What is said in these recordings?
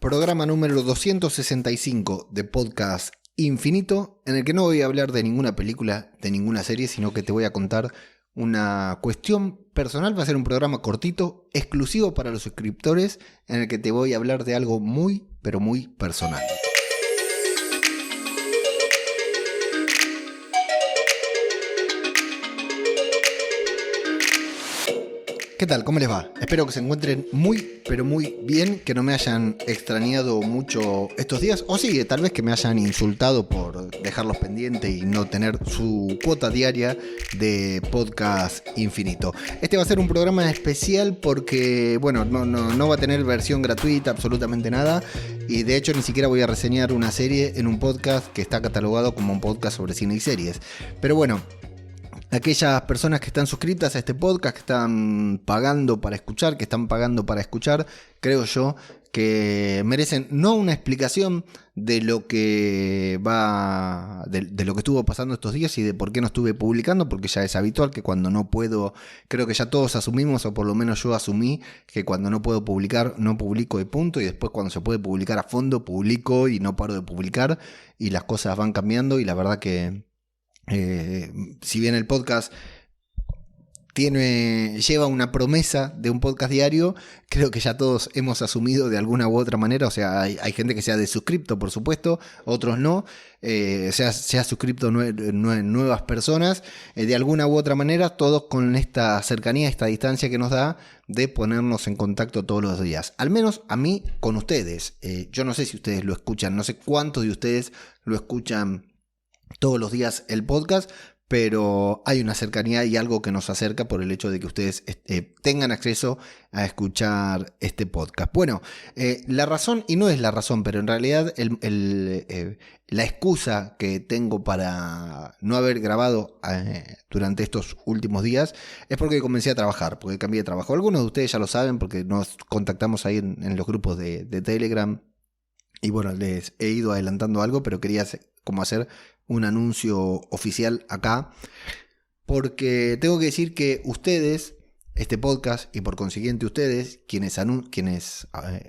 programa número 265 de Podcast Infinito, en el que no voy a hablar de ninguna película, de ninguna serie, sino que te voy a contar una cuestión personal. Va a ser un programa cortito, exclusivo para los suscriptores, en el que te voy a hablar de algo muy, pero muy personal. ¿Qué tal? ¿Cómo les va? Espero que se encuentren muy, pero muy bien, que no me hayan extrañado mucho estos días, o sí, tal vez que me hayan insultado por dejarlos pendientes y no tener su cuota diaria de Podcast Infinito. Este va a ser un programa especial porque, bueno, no va a tener versión gratuita, absolutamente nada, y de hecho ni siquiera voy a reseñar una serie en un podcast que está catalogado como un podcast sobre cine y series. Pero bueno, aquellas personas que están suscritas a este podcast, que están pagando para escuchar, creo yo que merecen no una explicación de lo que de lo que estuvo pasando estos días y de por qué no estuve publicando, porque ya es habitual que cuando no puedo, creo que ya todos asumimos, o por lo menos yo asumí, que cuando no puedo publicar, no publico de punto, y después cuando se puede publicar a fondo, publico y no paro de publicar, y las cosas van cambiando, y la verdad que si bien el podcast lleva una promesa de un podcast diario, creo que ya todos hemos asumido de alguna u otra manera. O sea, hay gente que se ha desuscripto, por supuesto, otros no, se ha suscripto nuevas personas, de alguna u otra manera, todos con esta cercanía, esta distancia que nos da de ponernos en contacto todos los días, al menos a mí con ustedes. Yo no sé si ustedes lo escuchan, no sé cuántos de ustedes lo escuchan todos los días el podcast, pero hay una cercanía y algo que nos acerca por el hecho de que ustedes tengan acceso a escuchar este podcast. Bueno, la razón, y no es la razón, pero en realidad la excusa que tengo para no haber grabado durante estos últimos días es porque comencé a trabajar, porque cambié de trabajo. Algunos de ustedes ya lo saben porque nos contactamos ahí en los grupos de Telegram. Y bueno, les he ido adelantando algo, pero quería hacer un anuncio oficial acá, porque tengo que decir que ustedes, este podcast, y por consiguiente ustedes, quienes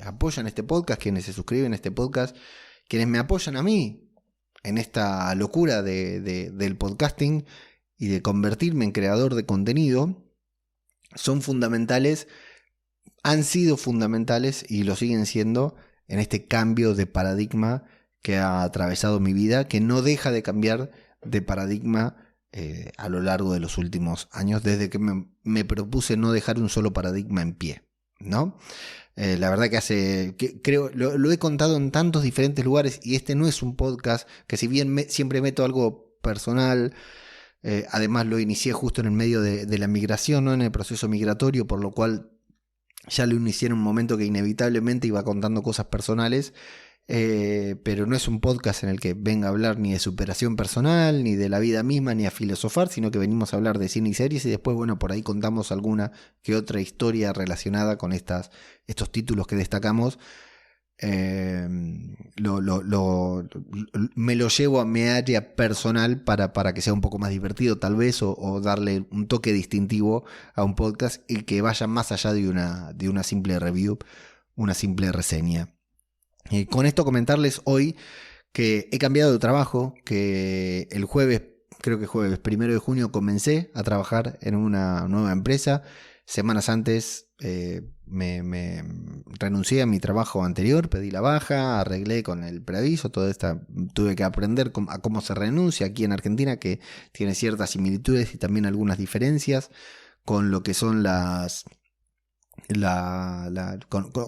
apoyan este podcast, quienes se suscriben a este podcast, quienes me apoyan a mí en esta locura del podcasting y de convertirme en creador de contenido, son fundamentales, han sido fundamentales y lo siguen siendo en este cambio de paradigma que ha atravesado mi vida, que no deja de cambiar de paradigma a lo largo de los últimos años, desde que me propuse no dejar un solo paradigma en pie, ¿no? La verdad que creo, lo he contado en tantos diferentes lugares, y este no es un podcast que, si bien siempre meto algo personal, además lo inicié justo en el medio de la migración, ¿no? En el proceso migratorio, por lo cual ya lo inicié en un momento que inevitablemente iba contando cosas personales, pero no es un podcast en el que venga a hablar ni de superación personal, ni de la vida misma, ni a filosofar, sino que venimos a hablar de cine y series, y después, bueno, por ahí contamos alguna que otra historia relacionada con estos títulos que destacamos. Me lo llevo a mi área personal para que sea un poco más divertido, tal vez, o darle un toque distintivo a un podcast y que vaya más allá de una simple review, una simple reseña. Con esto comentarles hoy que he cambiado de trabajo, que el jueves, creo que jueves 1 de junio, comencé a trabajar en una nueva empresa. Semanas antes me renuncié a mi trabajo anterior, pedí la baja, arreglé con el preaviso, tuve que aprender a cómo se renuncia aquí en Argentina, que tiene ciertas similitudes y también algunas diferencias con lo que son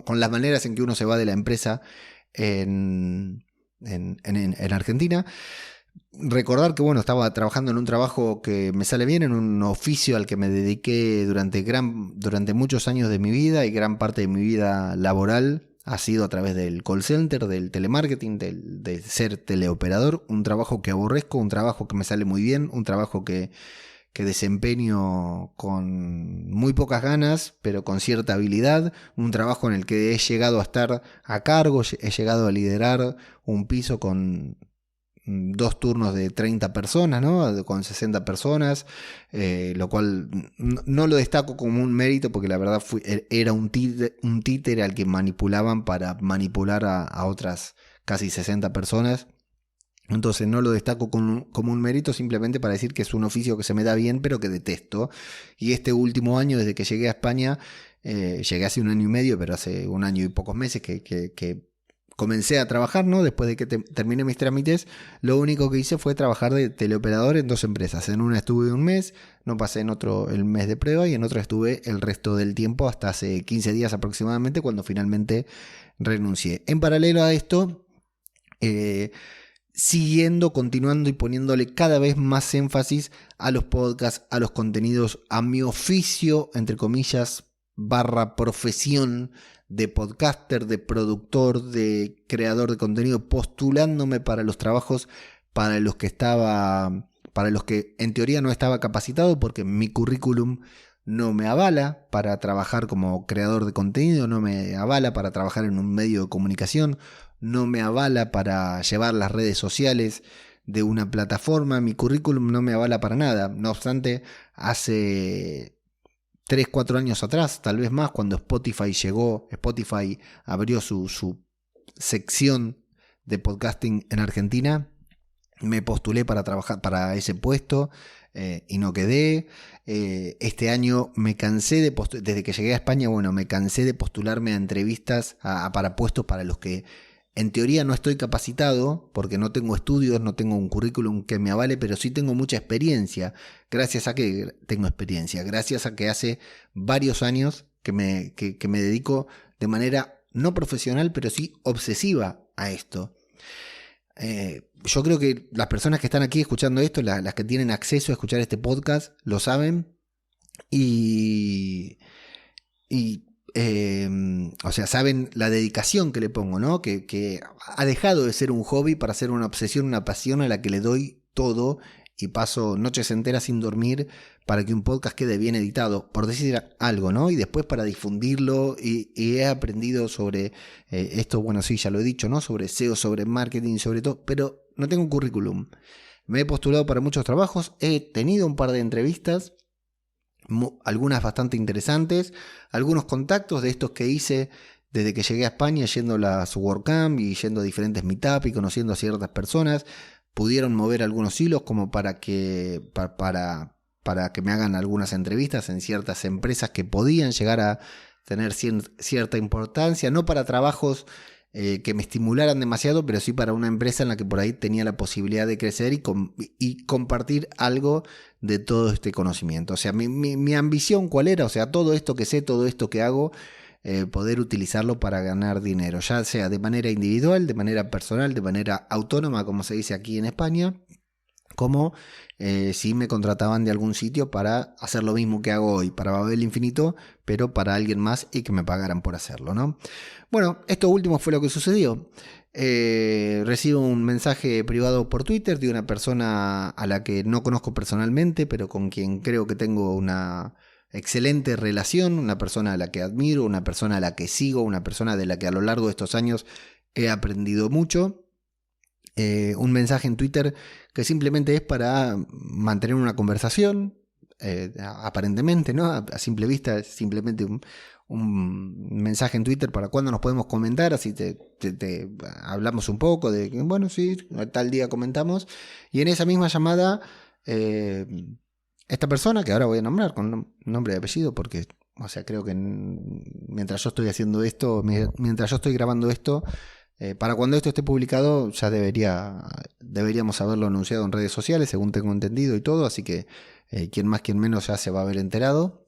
con las maneras en que uno se va de la empresa en Argentina. Recordar que, bueno, estaba trabajando en un trabajo que me sale bien, en un oficio al que me dediqué durante muchos años de mi vida, y gran parte de mi vida laboral ha sido a través del call center, del telemarketing, de ser teleoperador. Un trabajo que aborrezco, un trabajo que me sale muy bien, un trabajo que desempeño con muy pocas ganas, pero con cierta habilidad, un trabajo en el que he llegado a estar a cargo, he llegado a liderar un piso con 2 turnos de 30 personas, ¿no? Con 60 personas, lo cual no lo destaco como un mérito porque la verdad era un títere al que manipulaban para manipular a otras casi 60 personas. Entonces no lo destaco como un mérito, simplemente para decir que es un oficio que se me da bien pero que detesto. Y este último año, desde que llegué a España, llegué hace 1 año y medio, pero hace 1 año y pocos meses que comencé a trabajar, ¿no? Después de que terminé mis trámites, lo único que hice fue trabajar de teleoperador en 2 empresas. En una estuve 1 mes, no pasé en otro el mes de prueba y en otra estuve el resto del tiempo hasta hace 15 días aproximadamente cuando finalmente renuncié. En paralelo a esto, siguiendo, continuando y poniéndole cada vez más énfasis a los podcasts, a los contenidos, a mi oficio, entre comillas, / profesión de podcaster, de productor, de creador de contenido, postulándome para los trabajos para los que en teoría no estaba capacitado porque mi currículum no me avala para trabajar como creador de contenido, no me avala para trabajar en un medio de comunicación, no me avala para llevar las redes sociales de una plataforma, mi currículum no me avala para nada. No obstante, hace 3, 4 años atrás, tal vez más, cuando Spotify abrió su sección de podcasting en Argentina, me postulé para trabajar para ese puesto y no quedé. Este año me cansé desde que llegué a España, me cansé de postularme a entrevistas para puestos para los que en teoría no estoy capacitado, porque no tengo estudios, no tengo un currículum que me avale, pero sí tengo mucha experiencia. Gracias a que tengo experiencia, gracias a que hace varios años que me dedico de manera no profesional, pero sí obsesiva a esto. Yo creo que las personas que están aquí escuchando esto, las que tienen acceso a escuchar este podcast, lo saben o sea, saben la dedicación que le pongo, ¿no? Que ha dejado de ser un hobby para ser una obsesión, una pasión a la que le doy todo y paso noches enteras sin dormir para que un podcast quede bien editado, por decir algo, ¿no? Y después para difundirlo y he aprendido sobre esto, bueno, sí, ya lo he dicho, ¿no? Sobre SEO, sobre marketing, sobre todo, pero no tengo un currículum. Me he postulado para muchos trabajos, he tenido un par de entrevistas, algunas bastante interesantes, algunos contactos de estos que hice desde que llegué a España, yendo a las WordCamp y yendo a diferentes meetup y conociendo a ciertas personas, pudieron mover algunos hilos como para que me hagan algunas entrevistas en ciertas empresas que podían llegar a tener cierta importancia, no para trabajos que me estimularan demasiado, pero sí para una empresa en la que por ahí tenía la posibilidad de crecer y compartir algo de todo este conocimiento. O sea, mi ambición, ¿cuál era? O sea, todo esto que sé, todo esto que hago, poder utilizarlo para ganar dinero, ya sea de manera individual, de manera personal, de manera autónoma, como se dice aquí en España, como si me contrataban de algún sitio para hacer lo mismo que hago hoy, para Babel Infinito, pero para alguien más y que me pagaran por hacerlo, ¿no? Bueno, esto último fue lo que sucedió. Recibo un mensaje privado por Twitter de una persona a la que no conozco personalmente, pero con quien creo que tengo una excelente relación, una persona a la que admiro, una persona a la que sigo, una persona de la que a lo largo de estos años he aprendido mucho. Un mensaje en Twitter que simplemente es para mantener una conversación, aparentemente, ¿no? A simple vista es simplemente un mensaje en Twitter para cuando nos podemos comentar, así te hablamos un poco de que, bueno, sí, tal día comentamos, y en esa misma llamada esta persona, que ahora voy a nombrar con nombre y apellido, porque, o sea, creo que mientras yo estoy haciendo esto, mientras yo estoy grabando esto, para cuando esto esté publicado ya deberíamos haberlo anunciado en redes sociales, según tengo entendido y todo, así que quien más, quien menos ya se va a haber enterado.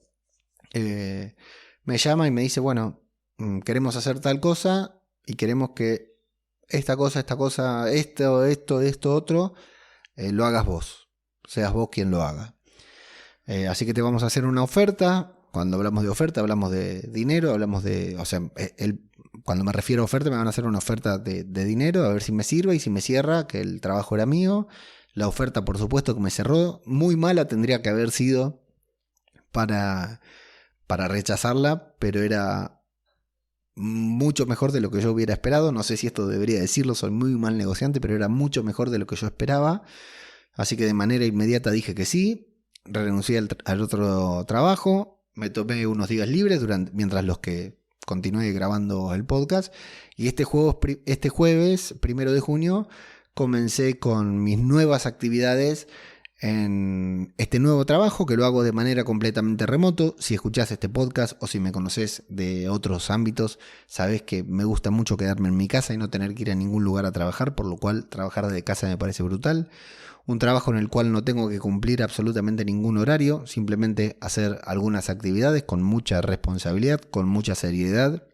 Me llama y me dice, bueno, queremos hacer tal cosa y queremos que esta cosa, esto, otro, lo hagas vos, seas vos quien lo haga. Así que te vamos a hacer una oferta. Cuando hablamos de oferta, hablamos de dinero, hablamos de, o sea, cuando me refiero a oferta, me van a hacer una oferta de dinero, a ver si me sirve y si me cierra, que el trabajo era mío. La oferta, por supuesto, que me cerró, muy mala tendría que haber sido para rechazarla, pero era mucho mejor de lo que yo hubiera esperado. No sé si esto debería decirlo, soy muy mal negociante, pero era mucho mejor de lo que yo esperaba. Así que de manera inmediata dije que sí, renuncié al otro trabajo, me tomé unos días libres mientras los que continué grabando el podcast. Y este jueves, 1 de junio, comencé con mis nuevas actividades en este nuevo trabajo, que lo hago de manera completamente remoto. Si escuchás este podcast o si me conoces de otros ámbitos, sabés que me gusta mucho quedarme en mi casa y no tener que ir a ningún lugar a trabajar, por lo cual trabajar desde casa me parece brutal. Un trabajo en el cual no tengo que cumplir absolutamente ningún horario, simplemente hacer algunas actividades con mucha responsabilidad, con mucha seriedad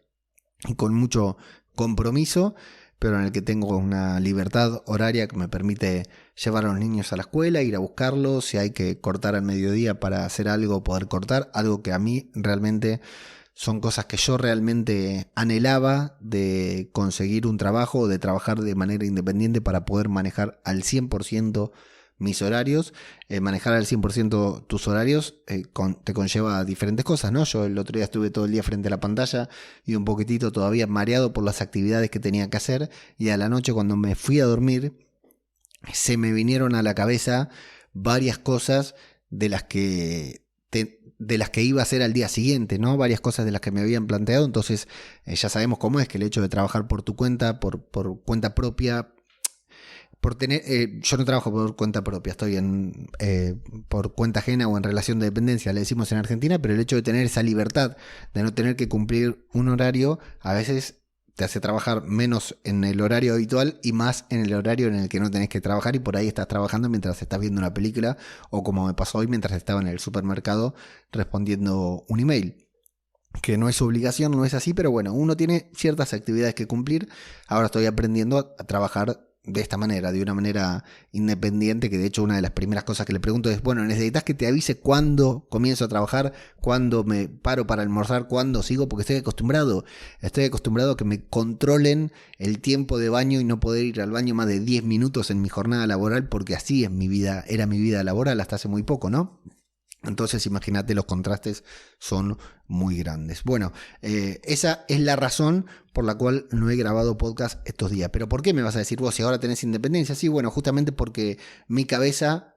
y con mucho compromiso, pero en el que tengo una libertad horaria que me permite llevar a los niños a la escuela, ir a buscarlos, si hay que cortar al mediodía para hacer algo, poder cortar, algo que a mí realmente son cosas que yo realmente anhelaba, de conseguir un trabajo, de trabajar de manera independiente para poder manejar al 100% mis horarios. Manejar al 100% tus horarios te conlleva diferentes cosas, ¿no? Yo el otro día estuve todo el día frente a la pantalla y un poquitito todavía mareado por las actividades que tenía que hacer, y a la noche cuando me fui a dormir se me vinieron a la cabeza varias cosas de las que iba a hacer al día siguiente, ¿no? Varias cosas de las que me habían planteado. Entonces ya sabemos cómo es que el hecho de trabajar por tu cuenta, por cuenta propia, yo no trabajo por cuenta propia, estoy por cuenta ajena o en relación de dependencia, le decimos en Argentina, pero el hecho de tener esa libertad, de no tener que cumplir un horario, a veces te hace trabajar menos en el horario habitual y más en el horario en el que no tenés que trabajar, y por ahí estás trabajando mientras estás viendo una película, o como me pasó hoy mientras estaba en el supermercado respondiendo un email. Que no es obligación, no es así, pero bueno, uno tiene ciertas actividades que cumplir. Ahora estoy aprendiendo a trabajar de esta manera, de una manera independiente, que de hecho una de las primeras cosas que le pregunto es, bueno, ¿necesitas que te avise cuándo comienzo a trabajar, cuándo me paro para almorzar, cuándo sigo? Porque estoy acostumbrado a que me controlen el tiempo de baño y no poder ir al baño más de 10 minutos en mi jornada laboral, porque así es mi vida, era mi vida laboral hasta hace muy poco, ¿no? Entonces imagínate, los contrastes son muy grandes. Bueno, esa es la razón por la cual no he grabado podcast estos días. Pero ¿por qué me vas a decir vos si ahora tenés independencia? Sí, bueno, justamente porque mi cabeza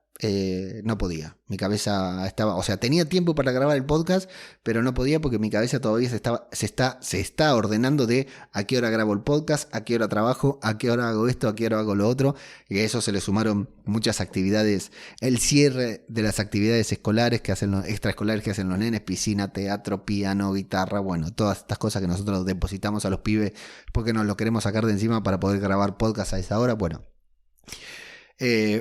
no podía. Mi cabeza estaba, o sea, tenía tiempo para grabar el podcast, pero no podía porque mi cabeza todavía se está ordenando de a qué hora grabo el podcast, a qué hora trabajo, a qué hora hago esto, a qué hora hago lo otro. Y a eso se le sumaron muchas actividades, el cierre de las actividades escolares que hacen los extraescolares que hacen los nenes, piscina, teatro, piano, guitarra, bueno, todas estas cosas que nosotros depositamos a los pibes porque nos lo queremos sacar de encima para poder grabar podcast a esa hora. Bueno,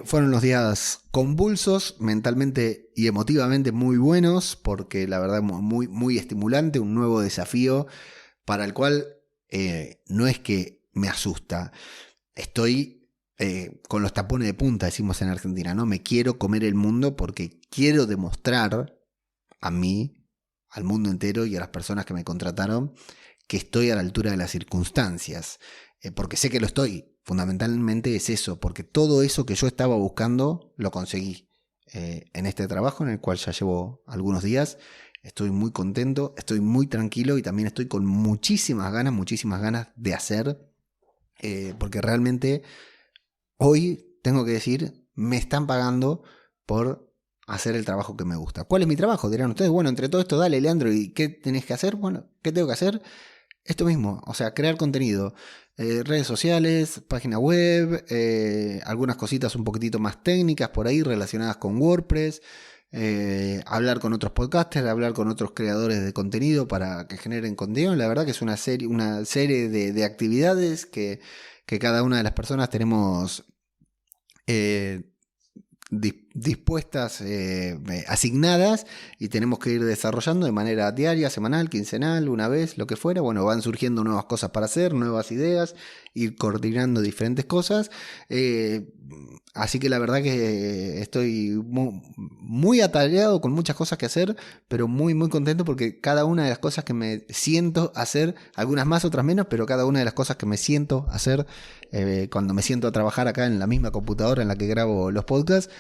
fueron unos días convulsos, mentalmente y emotivamente muy buenos, porque la verdad muy, muy estimulante, un nuevo desafío para el cual no es que me asusta, estoy con los tapones de punta, decimos en Argentina, ¿no? Me quiero comer el mundo porque quiero demostrar a mí, al mundo entero y a las personas que me contrataron que estoy a la altura de las circunstancias, porque sé que lo estoy. Fundamentalmente es eso, porque todo eso que yo estaba buscando lo conseguí en este trabajo en el cual ya llevo algunos días. Estoy muy contento, estoy muy tranquilo y también estoy con muchísimas ganas de hacer, porque realmente hoy, tengo que decir, me están pagando por hacer el trabajo que me gusta. ¿Cuál es mi trabajo? Dirán ustedes. Bueno, entre todo esto, dale, Leandro, ¿y qué tenés que hacer? Bueno, ¿qué tengo que hacer? Esto mismo, o sea, crear contenido, redes sociales, página web, algunas cositas un poquitito más técnicas por ahí relacionadas con WordPress, hablar con otros podcasters, hablar con otros creadores de contenido para que generen contenido. La verdad que es una serie de actividades que cada una de las personas tenemos dispuestas, asignadas, y tenemos que ir desarrollando de manera diaria, semanal, quincenal, una vez, lo que fuera. Bueno, van surgiendo nuevas cosas para hacer, nuevas ideas, ir coordinando diferentes cosas. Así que la verdad que estoy muy atareado con muchas cosas que hacer, pero muy muy contento porque cada una de las cosas que me siento hacer, algunas más, otras menos, pero cada una de las cosas que me siento hacer cuando me siento a trabajar acá en la misma computadora en la que grabo los podcasts,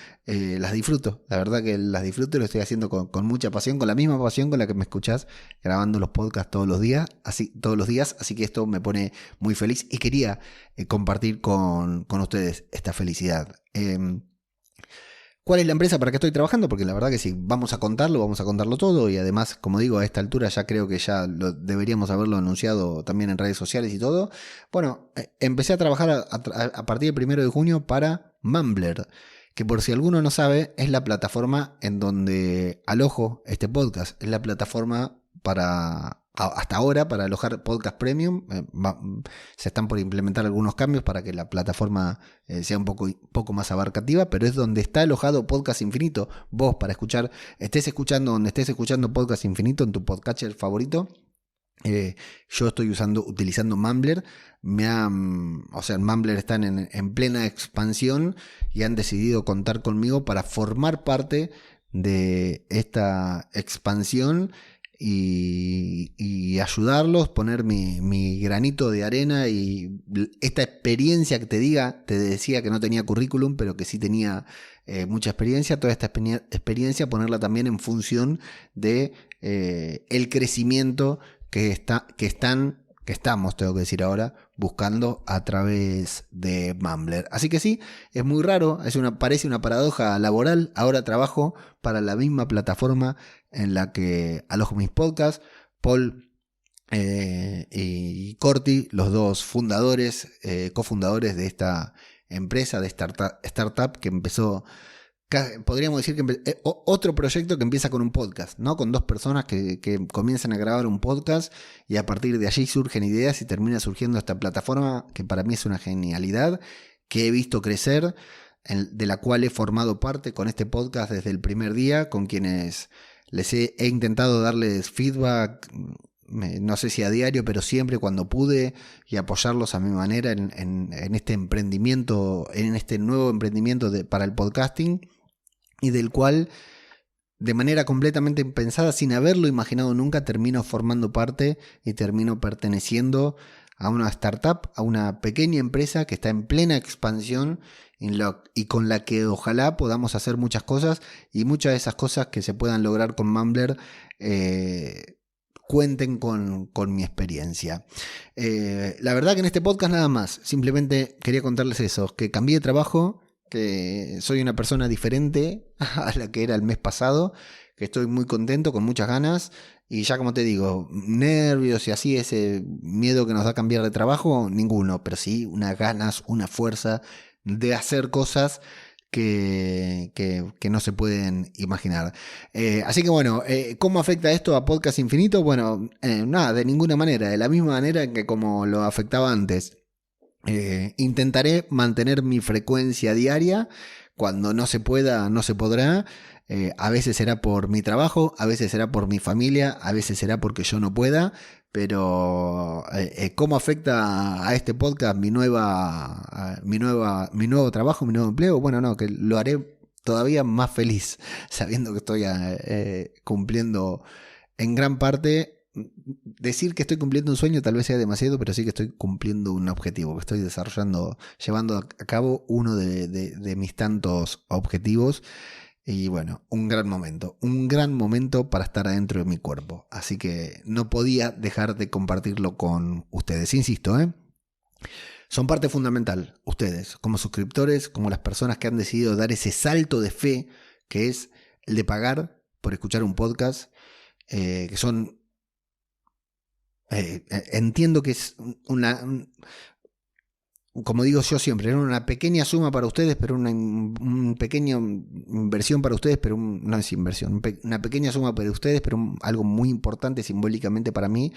las disfruto. La verdad que las disfruto y lo estoy haciendo con mucha pasión, con la misma pasión con la que me escuchás grabando los podcasts todos los días. Así que esto me pone muy feliz y quería compartir con ustedes esta felicidad. ¿Cuál es la empresa para que estoy trabajando? Porque la verdad que si vamos a contarlo todo y además, como digo, a esta altura ya creo que ya deberíamos haberlo anunciado también en redes sociales y todo. Bueno, empecé a trabajar a partir del 1 de junio para Mumbler, que por si alguno no sabe, es la plataforma en donde alojo este podcast. Es la plataforma hasta ahora para alojar podcast premium. Se están por implementar algunos cambios para que la plataforma sea un poco más abarcativa, pero es donde está alojado Podcast Infinito. Vos, para donde estés escuchando Podcast Infinito en tu podcatcher favorito, yo estoy utilizando Mumbler. Mumbler están en plena expansión y han decidido contar conmigo para formar parte de esta expansión y ayudarlos, poner mi granito de arena y esta experiencia que te decía que no tenía currículum, pero que sí tenía mucha experiencia, toda esta experiencia ponerla también en función de el crecimiento que estamos, tengo que decir ahora, buscando a través de Mumbler. Así que sí, es muy raro, parece una paradoja laboral. Ahora trabajo para la misma plataforma en la que alojo mis podcasts. Paul y Corti, los dos cofundadores de esta empresa, de startup que empezó. Podríamos decir que otro proyecto que empieza con un podcast, ¿no? Con dos personas que comienzan a grabar un podcast y a partir de allí surgen ideas y termina surgiendo esta plataforma que para mí es una genialidad, que he visto crecer, de la cual he formado parte con este podcast desde el primer día, con quienes he intentado darles feedback, no sé si a diario, pero siempre cuando pude, y apoyarlos a mi manera en este emprendimiento, en este nuevo emprendimiento para el podcasting, y del cual, de manera completamente impensada, sin haberlo imaginado nunca, termino formando parte y termino perteneciendo a una startup, a una pequeña empresa que está en plena expansión y con la que ojalá podamos hacer muchas cosas, y muchas de esas cosas que se puedan lograr con Mumbler cuenten con mi experiencia. La verdad que en este podcast nada más, simplemente quería contarles eso, que cambié de trabajo, que soy una persona diferente a la que era el mes pasado, que estoy muy contento, con muchas ganas, y ya como te digo, nervios y así, ese miedo que nos da cambiar de trabajo, ninguno, pero sí unas ganas, una fuerza de hacer cosas que no se pueden imaginar. Así que bueno, ¿cómo afecta esto a Podcast Infinito? Bueno, nada, de ninguna manera, de la misma manera en que como lo afectaba antes. Intentaré mantener mi frecuencia diaria. Cuando no se pueda, no se podrá. A veces será por mi trabajo, a veces será por mi familia, a veces será porque yo no pueda. Pero ¿cómo afecta a este podcast mi nuevo trabajo, mi nuevo empleo? Bueno, no, que lo haré todavía más feliz, sabiendo que estoy cumpliendo en gran parte. Decir que estoy cumpliendo un sueño tal vez sea demasiado, pero sí que estoy cumpliendo un objetivo, que estoy llevando a cabo uno de mis tantos objetivos. Y bueno, un gran momento para estar adentro de mi cuerpo. Así que no podía dejar de compartirlo con ustedes. Insisto, son parte fundamental, ustedes, como suscriptores, como las personas que han decidido dar ese salto de fe, que es el de pagar por escuchar un podcast, que son... entiendo que es como digo yo siempre, era una pequeña suma para ustedes, pero una pequeña inversión para ustedes, pero no es inversión, una pequeña suma para ustedes, pero algo muy importante simbólicamente para mí.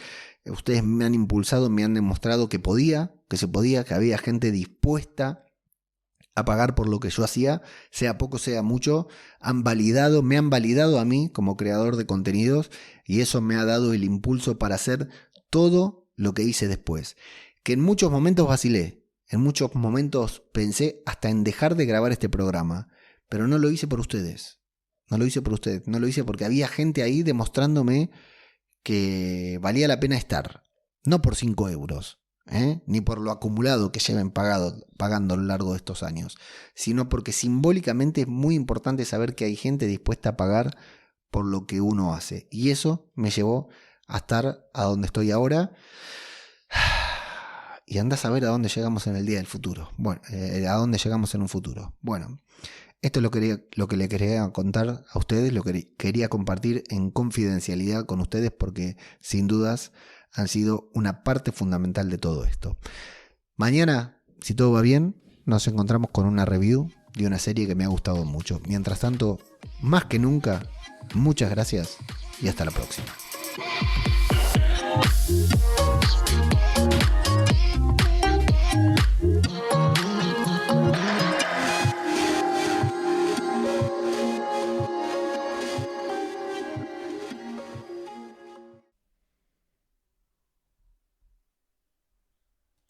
Ustedes me han impulsado, me han demostrado que se podía, que había gente dispuesta a pagar por lo que yo hacía, sea poco, sea mucho. Me han validado a mí como creador de contenidos, y eso me ha dado el impulso para hacer todo lo que hice después. Que en muchos momentos vacilé, en muchos momentos pensé hasta en dejar de grabar este programa, pero no lo hice por ustedes. No lo hice por ustedes, no lo hice porque había gente ahí demostrándome que valía la pena estar. No por 5 euros, ni por lo acumulado que lleven pagando a lo largo de estos años, sino porque simbólicamente es muy importante saber que hay gente dispuesta a pagar por lo que uno hace. Y eso me llevó a estar a donde estoy ahora. Y anda a saber a dónde llegamos en el día del futuro. Bueno, a dónde llegamos en un futuro. Bueno, esto es lo que le quería contar a ustedes, lo que quería compartir en confidencialidad con ustedes, porque sin dudas han sido una parte fundamental de todo esto. Mañana, si todo va bien, nos encontramos con una review de una serie que me ha gustado mucho. Mientras tanto, más que nunca, muchas gracias y hasta la próxima.